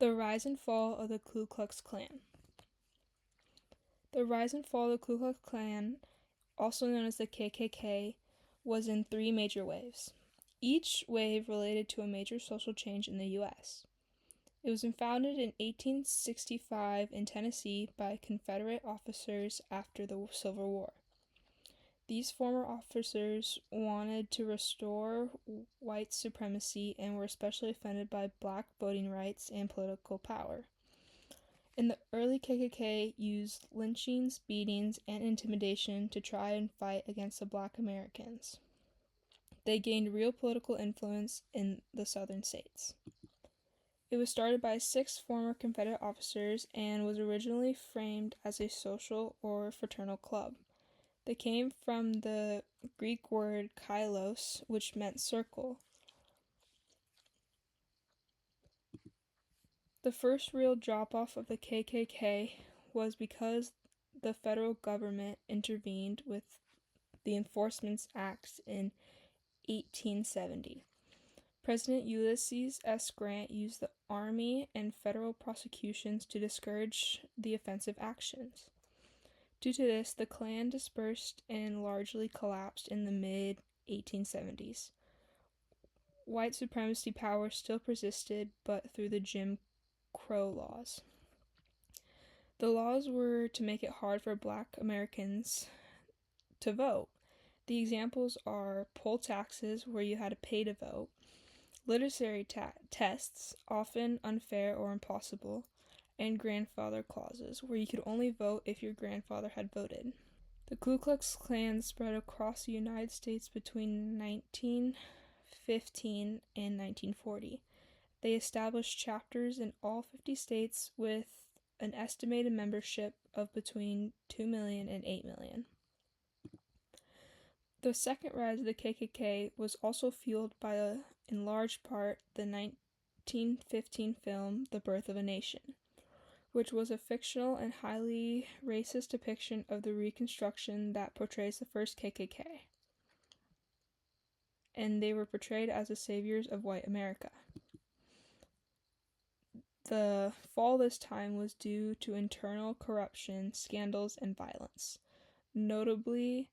The rise and fall of the Ku Klux Klan. The rise and fall of the Ku Klux Klan, also known as the KKK, was in three major waves. Each wave related to a major social change in the U.S. It was founded in 1865 in Tennessee by Confederate officers after the Civil War. These former officers wanted to restore white supremacy and were especially offended by black voting rights and political power. In the early KKK used lynchings, beatings, and intimidation to try and fight against the black Americans. They gained real political influence in the southern states. It was started by 6 former Confederate officers and was originally framed as a social or fraternal club. They came from the Greek word kailos, which meant circle. The first real drop-off of the KKK was because the federal government intervened with the Enforcement Acts in 1870. President Ulysses S. Grant used the Army and federal prosecutions to discourage the offensive actions. Due to this, the Klan dispersed and largely collapsed in the mid-1870s. White supremacy power still persisted, but through the Jim Crow laws. The laws were to make it hard for black Americans to vote. The examples are poll taxes, where you had to pay to vote, literacy tests, often unfair or impossible, and grandfather clauses, where you could only vote if your grandfather had voted. The Ku Klux Klan spread across the United States between 1915 and 1940. They established chapters in all 50 states with an estimated membership of between 2 million and 8 million. The second rise of the KKK was also fueled by, in large part, the 1915 film The Birth of a Nation, which was a fictional and highly racist depiction of the Reconstruction that portrays the first KKK. And they were portrayed as the saviors of white America. The fall this time was due to internal corruption, scandals, and violence. Notably,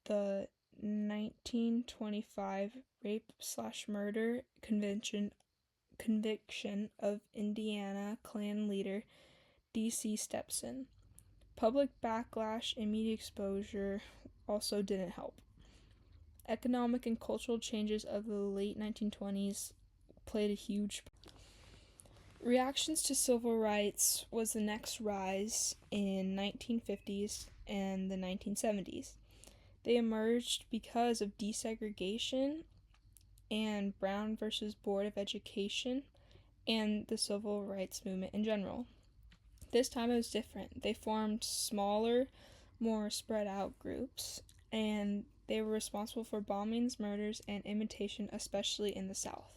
the 1925 rape/murder conviction of Indiana Klan leader D.C. Stepson. Public backlash and media exposure also didn't help. Economic and cultural changes of the late 1920s played a huge part. Reactions to civil rights was the next rise in 1950s and the 1970s. They emerged because of desegregation and Brown versus Board of Education and the civil rights movement in general. This time it was different. They formed smaller, more spread out groups, and they were responsible for bombings, murders, and imitation, especially in the South.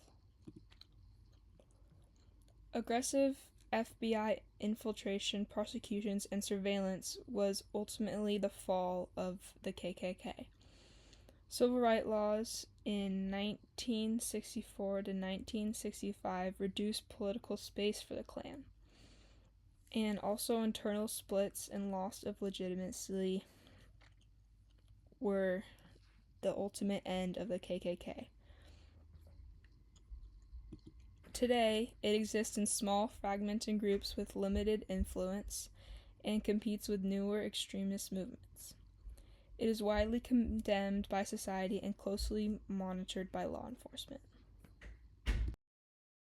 Aggressive FBI infiltration, prosecutions, and surveillance was ultimately the fall of the KKK. Civil rights laws in 1964 to 1965 reduced political space for the Klan, and also internal splits and loss of legitimacy were the ultimate end of the KKK. Today, it exists in small, fragmented groups with limited influence and competes with newer extremist movements. It is widely condemned by society and closely monitored by law enforcement.